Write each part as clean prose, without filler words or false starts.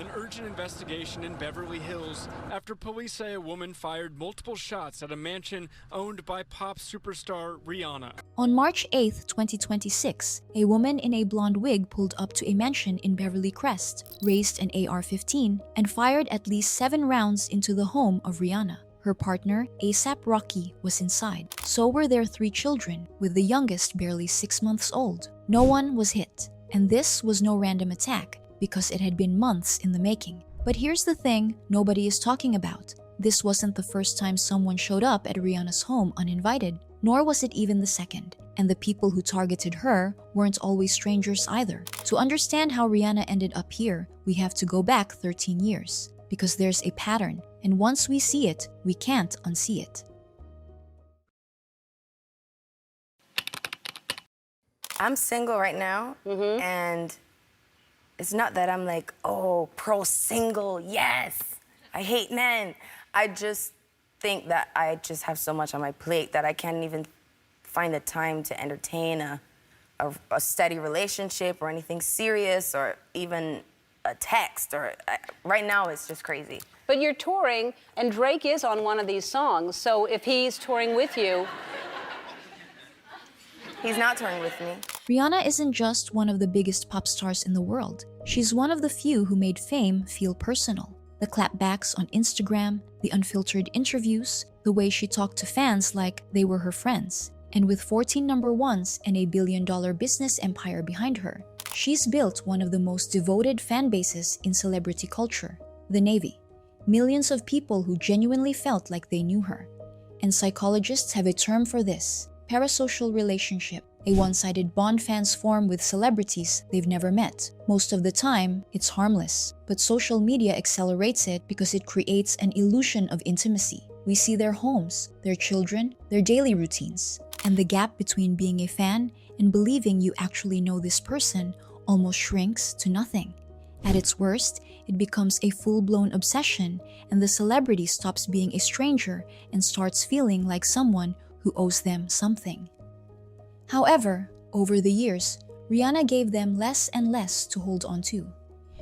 An urgent investigation in Beverly Hills after police say a woman fired multiple shots at a mansion owned by pop superstar Rihanna. On March 8, 2026, a woman in a blonde wig pulled up to a mansion in Beverly Crest, raised an AR-15, and fired at least 7 rounds into the home of Rihanna. Her partner, A$AP Rocky, was inside. So were their 3 children, with the youngest barely 6 months old. No one was hit. And this was no random attack, because it had been months in the making. But here's the thing nobody is talking about. This wasn't the first time someone showed up at Rihanna's home uninvited, nor was it even the second. And the people who targeted her weren't always strangers either. To understand how Rihanna ended up here, we have to go back 13 years. Because there's a pattern, and once we see it, we can't unsee it. I'm single right now, and it's not that I'm like, oh, pro-single, yes. I hate men. I just think that I just have so much on my plate that I can't even find the time to entertain a steady relationship or anything serious or even a text. Right now, it's just crazy. But you're touring, and Drake is on one of these songs, so if he's touring with you... He's not touring with me. Rihanna isn't just one of the biggest pop stars in the world. She's one of the few who made fame feel personal. The clapbacks on Instagram, the unfiltered interviews, the way she talked to fans like they were her friends. And with 14 number ones and a billion-dollar business empire behind her, she's built one of the most devoted fan bases in celebrity culture, the Navy. Millions of people who genuinely felt like they knew her. And psychologists have a term for this: parasocial relationship, a one-sided bond fans form with celebrities they've never met. Most of the time, it's harmless, but social media accelerates it because it creates an illusion of intimacy. We see their homes, their children, their daily routines, and the gap between being a fan and believing you actually know this person almost shrinks to nothing. At its worst, it becomes a full-blown obsession, and the celebrity stops being a stranger and starts feeling like someone who owes them something. However, over the years, Rihanna gave them less and less to hold on to.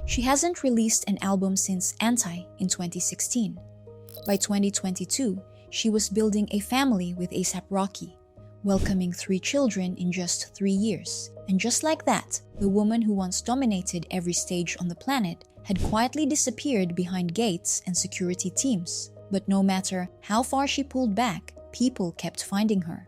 She hasn't released an album since Anti in 2016. By 2022, she was building a family with A$AP Rocky, welcoming 3 children in just 3 years. And just like that, the woman who once dominated every stage on the planet had quietly disappeared behind gates and security teams. But no matter how far she pulled back, people kept finding her.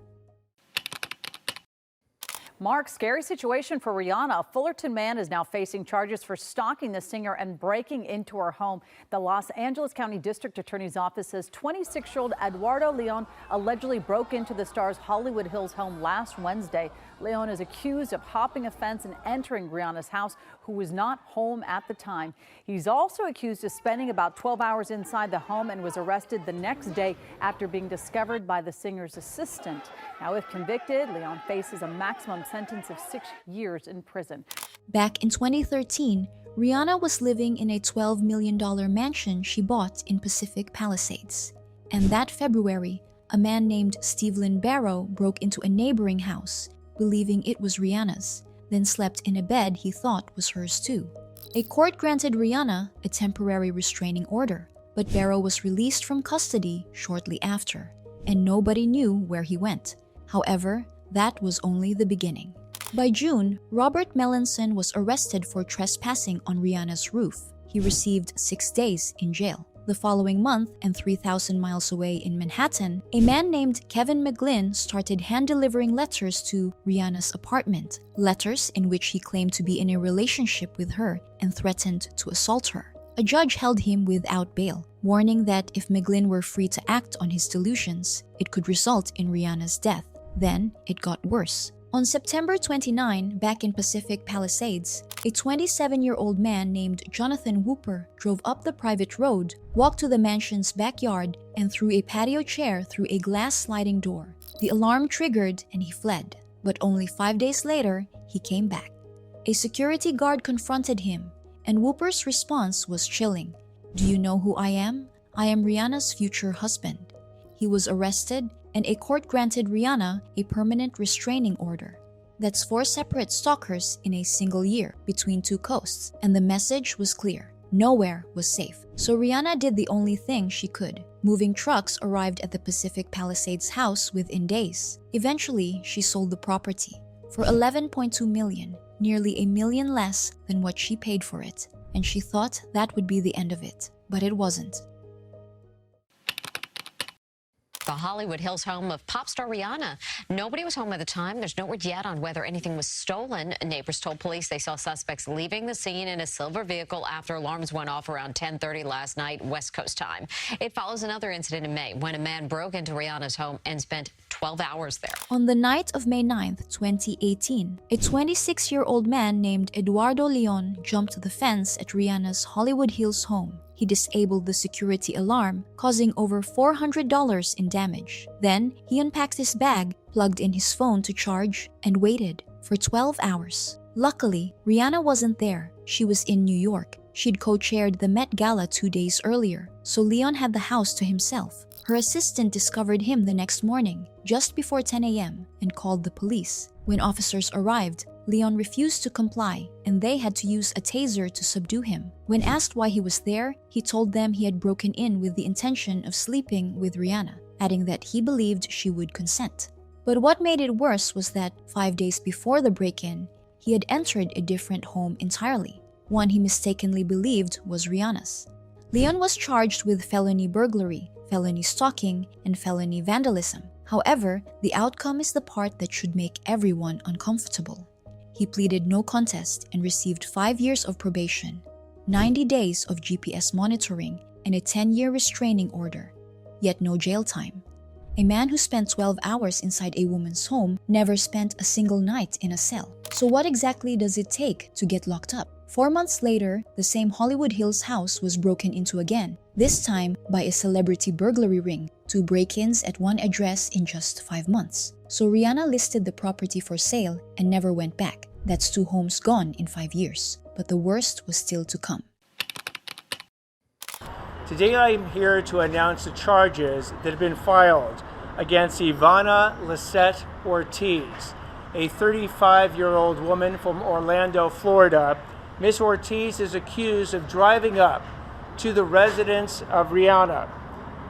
Mark, scary situation for Rihanna. A Fullerton man is now facing charges for stalking the singer and breaking into her home. The Los Angeles County District Attorney's Office says 26-year-old Eduardo Leon allegedly broke into the star's Hollywood Hills home last Wednesday. Leon is accused of hopping a fence and entering Rihanna's house, who was not home at the time. He's also accused of spending about 12 hours inside the home and was arrested the next day after being discovered by the singer's assistant. Now, if convicted, Leon faces a maximum sentence of 6 years in prison. Back in 2013, Rihanna was living in a $12 million mansion she bought in Pacific Palisades. And that February, a man named Steve Barrow broke into a neighboring house, believing it was Rihanna's, then slept in a bed he thought was hers too. A court granted Rihanna a temporary restraining order, but Barrow was released from custody shortly after, and nobody knew where he went. However, that was only the beginning. By June, Robert Melanson was arrested for trespassing on Rihanna's roof. He received 6 days in jail. The following month, and 3,000 miles away in Manhattan, a man named Kevin McGlynn started hand-delivering letters to Rihanna's apartment, letters in which he claimed to be in a relationship with her and threatened to assault her. A judge held him without bail, warning that if McGlynn were free to act on his delusions, it could result in Rihanna's death. Then, it got worse. On September 29, back in Pacific Palisades, a 27-year-old man named Jonathan Whooper drove up the private road, walked to the mansion's backyard, and threw a patio chair through a glass sliding door. The alarm triggered and he fled, but only 5 days later, he came back. A security guard confronted him, and Whooper's response was chilling. "Do you know who I am? I am Rihanna's future husband." He was arrested, and a court granted Rihanna a permanent restraining order. That's 4 separate stalkers in a single year between 2 coasts, and the message was clear. Nowhere was safe. So Rihanna did the only thing she could. Moving trucks arrived at the Pacific Palisades house within days. Eventually, she sold the property for $11.2 million, nearly $1 million less than what she paid for it. And she thought that would be the end of it, but it wasn't. The Hollywood Hills home of pop star Rihanna. Nobody was home at the time. There's no word yet on whether anything was stolen. Neighbors told police they saw suspects leaving the scene in a silver vehicle after alarms went off around 10:30 last night, West Coast time. It follows another incident in May when a man broke into Rihanna's home and spent 12 hours there. On the night of May 9th, 2018, a 26-year-old man named Eduardo Leon jumped the fence at Rihanna's Hollywood Hills home. He disabled the security alarm, causing over $400 in damage. Then, he unpacked his bag, plugged in his phone to charge, and waited for 12 hours. Luckily, Rihanna wasn't there. She was in New York. She'd co-chaired the Met Gala 2 days earlier, so Leon had the house to himself. Her assistant discovered him the next morning, just before 10 a.m., and called the police. When officers arrived, Leon refused to comply, and they had to use a taser to subdue him. When asked why he was there, he told them he had broken in with the intention of sleeping with Rihanna, adding that he believed she would consent. But what made it worse was that 5 days before the break-in, he had entered a different home entirely, one he mistakenly believed was Rihanna's. Leon was charged with felony burglary, felony stalking, and felony vandalism. However, the outcome is the part that should make everyone uncomfortable. He pleaded no contest and received 5 years of probation, 90 days of GPS monitoring, and a 10-year restraining order, yet no jail time. A man who spent 12 hours inside a woman's home never spent a single night in a cell. So what exactly does it take to get locked up? 4 months later, the same Hollywood Hills house was broken into again, this time by a celebrity burglary ring, 2 break-ins at one address in just 5 months. So Rihanna listed the property for sale and never went back. That's 2 homes gone in 5 years. But the worst was still to come. Today I'm here to announce the charges that have been filed against Ivana Lisette Ortiz, a 35-year-old woman from Orlando, Florida. Ms. Ortiz is accused of driving up to the residence of Rihanna,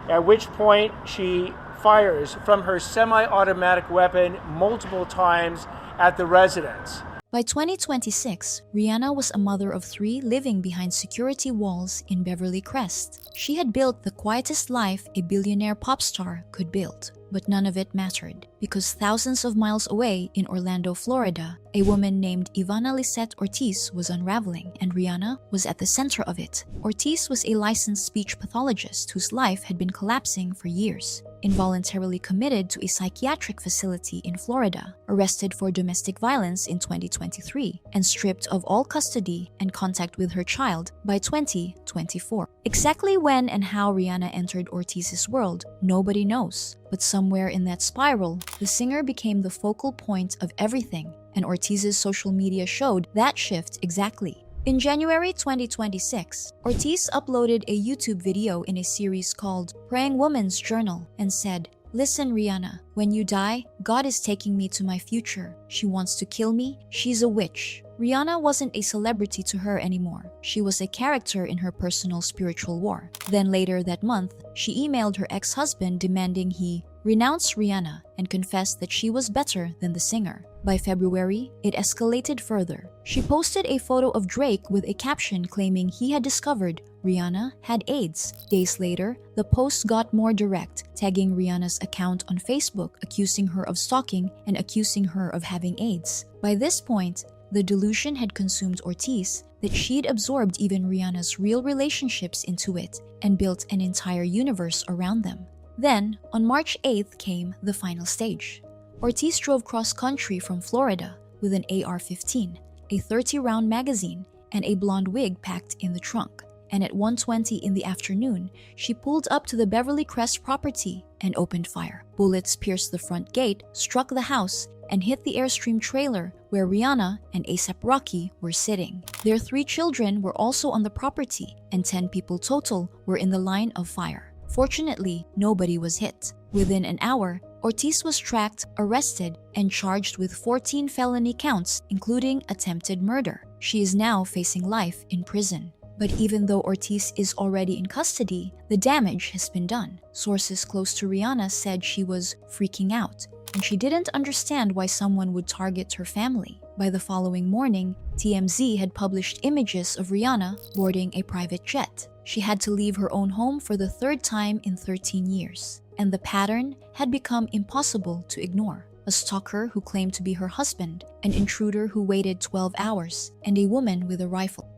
at which point she fires from her semi-automatic weapon multiple times at the residence. By 2026, Rihanna was a mother of 3 living behind security walls in Beverly, Crest. She had built the quietest life a billionaire pop star could build. But none of it mattered, because thousands of miles away in Orlando, Florida, a woman named Ivana Lisette Ortiz was unraveling, and Rihanna was at the center of it. Ortiz was a licensed speech pathologist whose life had been collapsing for years. Involuntarily committed to a psychiatric facility in Florida, arrested for domestic violence in 2023, and stripped of all custody and contact with her child by 2024. Exactly when and how Rihanna entered Ortiz's world, nobody knows. But somewhere in that spiral, the singer became the focal point of everything, and Ortiz's social media showed that shift exactly. In January 2026, Ortiz uploaded a YouTube video in a series called Praying Woman's Journal and said, "Listen, Rihanna, when you die, God is taking me to my future. She wants to kill me. She's a witch." Rihanna wasn't a celebrity to her anymore. She was a character in her personal spiritual war. Then later that month, she emailed her ex-husband demanding he renounce Rihanna and confessed that she was better than the singer. By February, it escalated further. She posted a photo of Drake with a caption claiming he had discovered Rihanna had AIDS. Days later, the post got more direct, tagging Rihanna's account on Facebook, accusing her of stalking and accusing her of having AIDS. By this point, the delusion had consumed Ortiz that she'd absorbed even Rihanna's real relationships into it and built an entire universe around them. Then, on March 8th came the final stage. Ortiz drove cross-country from Florida with an AR-15, a 30-round magazine, and a blonde wig packed in the trunk. And at 1:20 in the afternoon, she pulled up to the Beverly Crest property and opened fire. Bullets pierced the front gate, struck the house, and hit the Airstream trailer where Rihanna and A$AP Rocky were sitting. Their 3 children were also on the property, and 10 people total were in the line of fire. Fortunately, nobody was hit. Within an hour, Ortiz was tracked, arrested, and charged with 14 felony counts, including attempted murder. She is now facing life in prison. But even though Ortiz is already in custody, the damage has been done. Sources close to Rihanna said she was freaking out, and she didn't understand why someone would target her family. By the following morning, TMZ had published images of Rihanna boarding a private jet. She had to leave her own home for the third time in 13 years, and the pattern had become impossible to ignore. A stalker who claimed to be her husband, an intruder who waited 12 hours, and a woman with a rifle.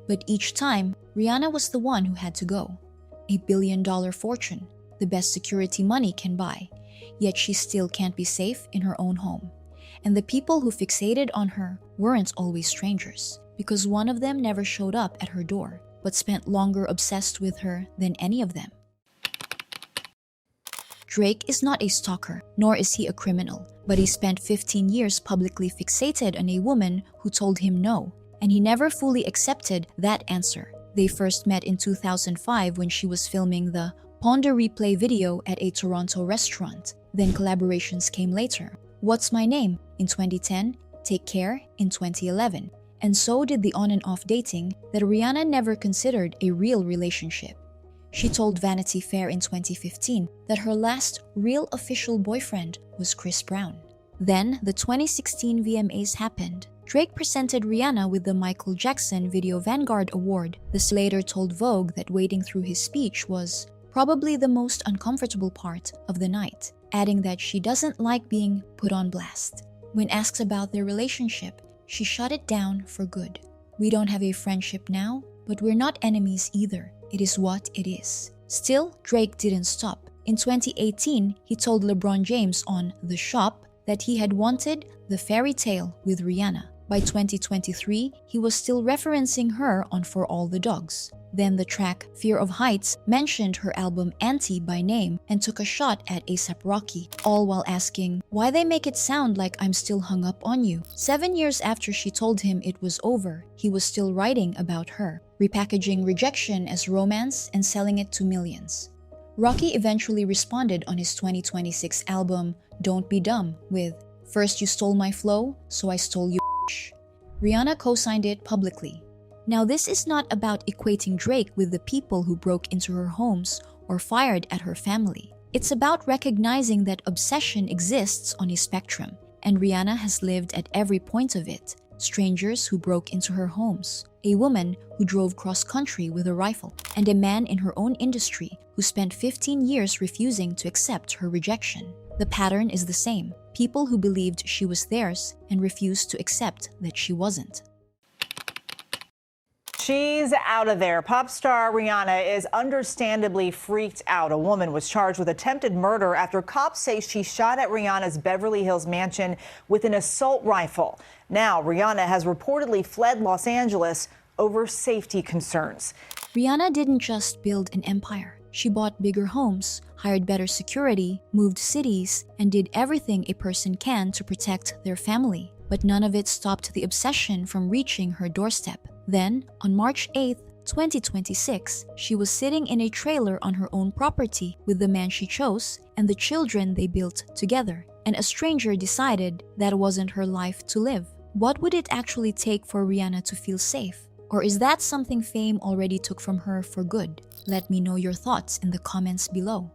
But each time, Rihanna was the one who had to go. $1 billion fortune, the best security money can buy, yet she still can't be safe in her own home. And the people who fixated on her weren't always strangers, because one of them never showed up at her door, but spent longer obsessed with her than any of them. Drake is not a stalker, nor is he a criminal, but he spent 15 years publicly fixated on a woman who told him no, and he never fully accepted that answer. They first met in 2005 when she was filming the Ponder Replay video at a Toronto restaurant. Then collaborations came later. What's My Name in 2010, Take Care in 2011. And so did the on and off dating that Rihanna never considered a real relationship. She told Vanity Fair in 2015 that her last real official boyfriend was Chris Brown. Then the 2016 VMAs happened. Drake presented Rihanna with the Michael Jackson Video Vanguard Award. The Slater told Vogue that wading through his speech was probably the most uncomfortable part of the night, adding that she doesn't like being put on blast. When asked about their relationship, she shut it down for good. We don't have a friendship now, but we're not enemies either. It is what it is. Still, Drake didn't stop. In 2018, he told LeBron James on The Shop that he had wanted the fairy tale with Rihanna. By 2023, he was still referencing her on For All the Dogs. Then the track Fear of Heights mentioned her album Anti by name and took a shot at A$AP Rocky, all while asking why they make it sound like I'm still hung up on you. 7 years after she told him it was over, he was still writing about her, repackaging rejection as romance and selling it to millions. Rocky eventually responded on his 2026 album Don't Be Dumb with First you stole my flow, so I stole you. Rihanna co-signed it publicly. Now, this is not about equating Drake with the people who broke into her homes or fired at her family. It's about recognizing that obsession exists on a spectrum, and Rihanna has lived at every point of it. Strangers who broke into her homes, a woman who drove cross-country with a rifle, and a man in her own industry who spent 15 years refusing to accept her rejection. The pattern is the same. People who believed she was theirs and refused to accept that she wasn't. She's out of there. Pop star Rihanna is understandably freaked out. A woman was charged with attempted murder after cops say she shot at Rihanna's Beverly Hills mansion with an assault rifle. Now, Rihanna has reportedly fled Los Angeles over safety concerns. Rihanna didn't just build an empire. She bought bigger homes, hired better security, moved cities, and did everything a person can to protect their family. But none of it stopped the obsession from reaching her doorstep. Then, on March 8, 2026, she was sitting in a trailer on her own property with the man she chose and the children they built together, and a stranger decided that wasn't her life to live. What would it actually take for Rihanna to feel safe? Or is that something fame already took from her for good? Let me know your thoughts in the comments below.